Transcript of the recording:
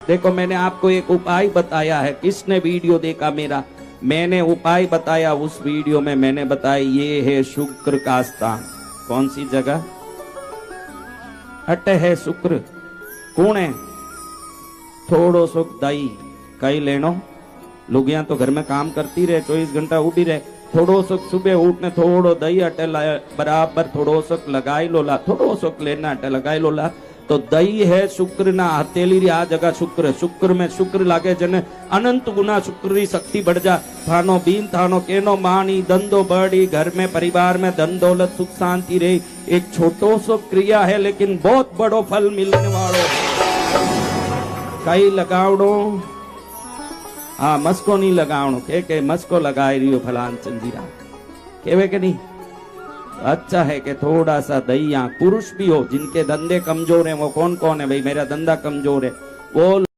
देखो मैंने आपको एक उपाय बताया है। किसने वीडियो देखा मेरा? मैंने उपाय बताया, उस वीडियो में मैंने बताया ये है शुक्र का स्थान। कौन सी जगह? अट है शुक्र। कौन है? थोड़ो सो दही कई लेनो। लुगिया तो घर में काम करती रहे, 24 घंटा उठी रहे। थोड़ो सो सुबह उठने थोड़ो दही अटे बराबर थोड़ो सो लगाई लोला, थोड़ो सो लेना अटे लगाई लोला। तो दही है शुक्र ना हथेली री आ जगह शुक्र। शुक्र में शुक्र लागे जने अनंत गुना शुक्र री शक्ति बढ़ जा। थानो बीन थानो केनो मानी धंधो बढ़ी, घर में परिवार में धन दौलत सुख शांति रही। एक छोटो सो क्रिया है लेकिन बहुत बड़ो फल मिलने वालों। कई लगावड़ो? हाँ, मस्को नहीं लगावणो। के मस्को लगाई रही हो फलान चंदीरा केवे के नहीं? अच्छा है कि थोड़ा सा दही। यहाँ पुरुष भी हो जिनके धंधे कमजोर हैं, वो कौन कौन है भाई? मेरा धंधा कमजोर है, वो